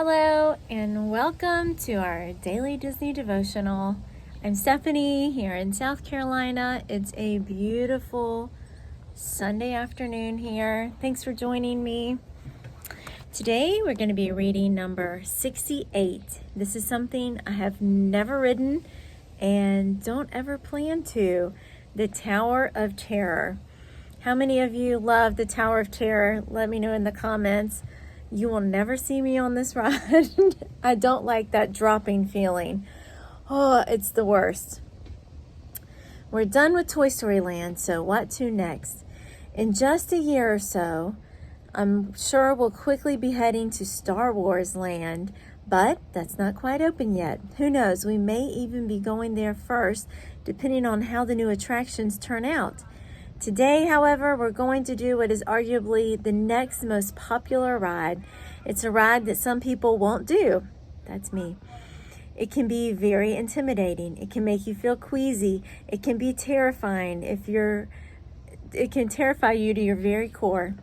Hello and welcome to our daily Disney devotional. I'm Stephanie here in South Carolina. It's a beautiful Sunday afternoon here. Thanks for joining me. Today we're going to be reading number 68. This is something I have never written and don't ever plan to. The Tower of Terror. How many of you love the Tower of Terror? Let me know in the comments. You will never see me on this ride. I don't like that dropping feeling. Oh, it's the worst. We're done with Toy Story Land, so what to next? In just a year or so, I'm sure we'll quickly be heading to Star Wars Land, but that's not quite open yet. Who knows, we may even be going there first, depending on how the new attractions turn out. Today, however, we're going to do what is arguably the next most popular ride. It's a ride that some people won't do. That's me. It can be very intimidating. It can make you feel queasy. It can be terrifying it can terrify you to your very core.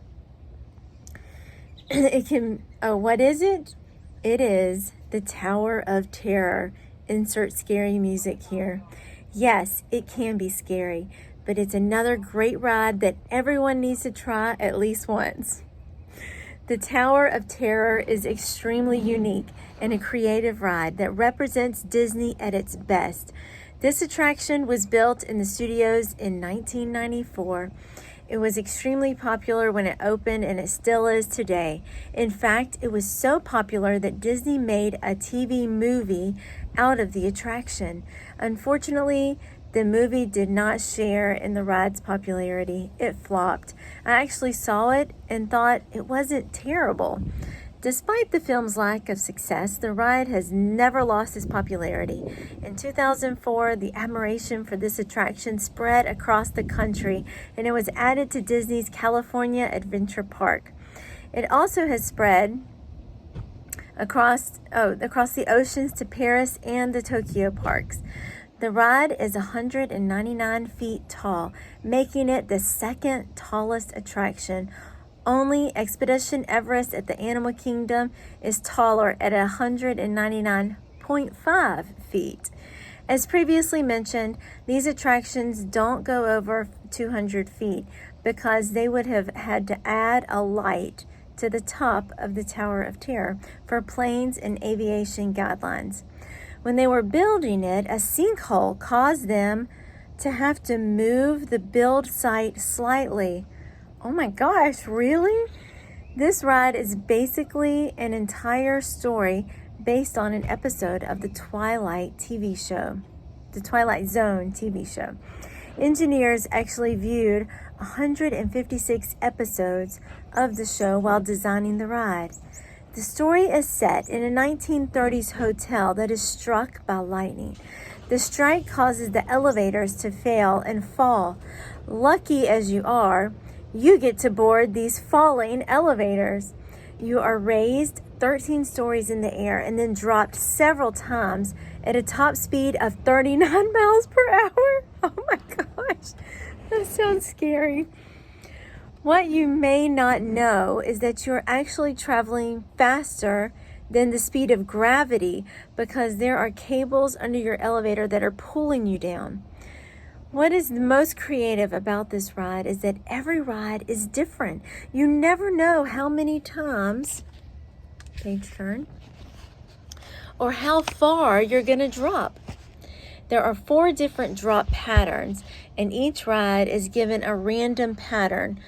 What is it? It is the Tower of Terror. Insert scary music here. Yes, it can be scary, but it's another great ride that everyone needs to try at least once. The Tower of Terror is extremely unique and a creative ride that represents Disney at its best. This attraction was built in the studios in 1994. It was extremely popular when it opened, and it still is today. In fact, it was so popular that Disney made a TV movie out of the attraction. Unfortunately, the movie did not share in the ride's popularity. It flopped. I actually saw it and thought it wasn't terrible. Despite the film's lack of success, the ride has never lost its popularity. In 2004, the admiration for this attraction spread across the country, and it was added to Disney's California Adventure Park. It also has spread across the oceans to Paris and the Tokyo parks. The ride is 199 feet tall, making it the second tallest attraction. Only Expedition Everest at the Animal Kingdom is taller at 199.5 feet. As previously mentioned, these attractions don't go over 200 feet because they would have had to add a light to the top of the Tower of Terror for planes and aviation guidelines. When they were building it, a sinkhole caused them to have to move the build site slightly. Oh my gosh, really? This ride is basically an entire story based on an episode of the Twilight TV show, the Twilight Zone TV show. Engineers actually viewed 156 episodes of the show while designing the ride. The story is set in a 1930s hotel that is struck by lightning. The strike causes the elevators to fail and fall. Lucky as you are, you get to board these falling elevators. You are raised 13 stories in the air and then dropped several times at a top speed of 39 miles per hour. Oh my gosh, that sounds scary. What you may not know is that you're actually traveling faster than the speed of gravity because there are cables under your elevator that are pulling you down. What is the most creative about this ride is that every ride is different. You never know how many times, page turn, or how far you're going to drop. There are 4 different drop patterns, and each ride is given a random pattern,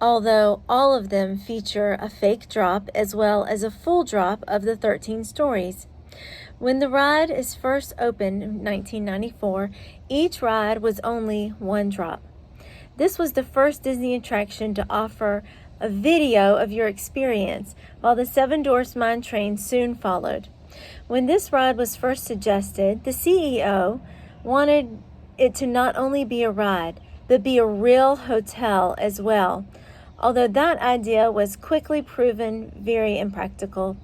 although all of them feature a fake drop as well as a full drop of the 13 stories. When the ride is first opened in 1994, each ride was only 1 drop. This was the first Disney attraction to offer a video of your experience, while the Seven Dwarfs Mine Train soon followed. When this ride was first suggested, the CEO wanted it to not only be a ride, but be a real hotel as well, although that idea was quickly proven very impractical.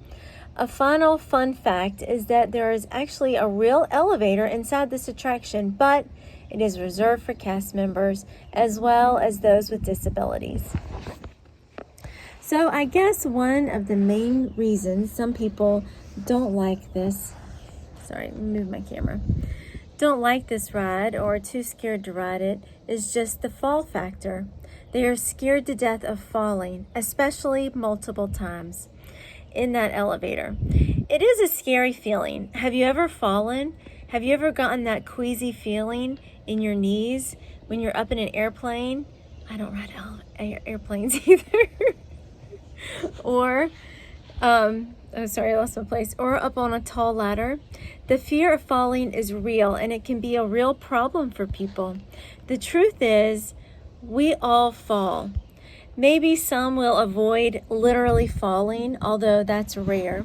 A final fun fact is that there is actually a real elevator inside this attraction, but it is reserved for cast members as well as those with disabilities. So I guess one of the main reasons some people don't like this, sorry, move my camera, don't like this ride or are too scared to ride it is just the fall factor. They are scared to death of falling, especially multiple times in that elevator. It is a scary feeling. Have you ever fallen? Have you ever gotten that queasy feeling in your knees when you're up in an airplane? I don't ride airplanes either. Or, oh sorry, I lost my place. Or up on a tall ladder. The fear of falling is real, and it can be a real problem for people. The truth is, we all fall. Maybe some will avoid literally falling, although that's rare.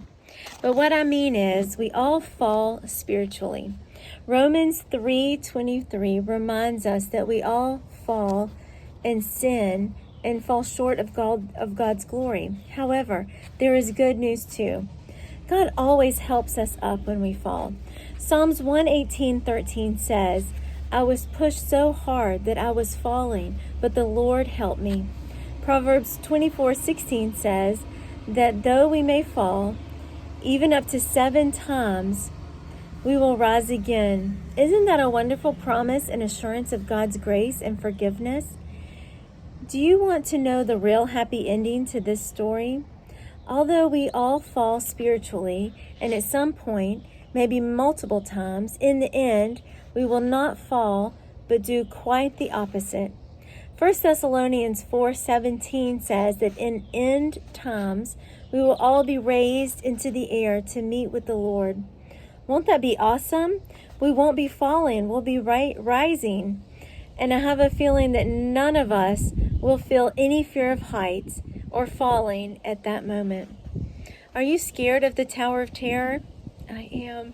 But what I mean is, we all fall spiritually. Romans 3:23 reminds us that we all fall and sin and fall short of God's glory. However, there is good news too. God always helps us up when we fall. Psalms 118:13 says, I was pushed so hard that I was falling, but the Lord helped me. Proverbs 24:16 says that though we may fall, even up to 7 times, we will rise again. Isn't that a wonderful promise and assurance of God's grace and forgiveness? Do you want to know the real happy ending to this story? Although we all fall spiritually, and at some point, maybe multiple times, in the end, we will not fall, but do quite the opposite. 1 Thessalonians 4:17 says that in end times, we will all be raised into the air to meet with the Lord. Won't that be awesome? We won't be falling, we'll be rising. And I have a feeling that none of us will feel any fear of heights or falling at that moment. Are you scared of the Tower of Terror? I am.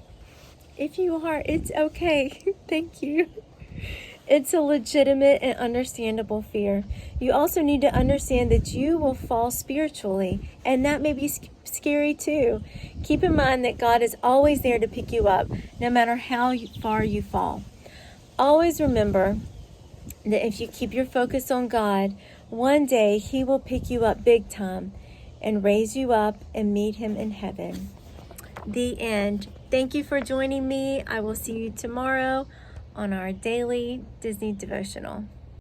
If you are, it's okay. Thank you. It's a legitimate and understandable fear. You also need to understand that you will fall spiritually, and that may be scary too. Keep in mind that God is always there to pick you up, no matter how far you fall. Always remember that if you keep your focus on God, one day He will pick you up big time and raise you up and meet Him in heaven. The end. Thank you for joining me. I will see you tomorrow on our daily Disney devotional.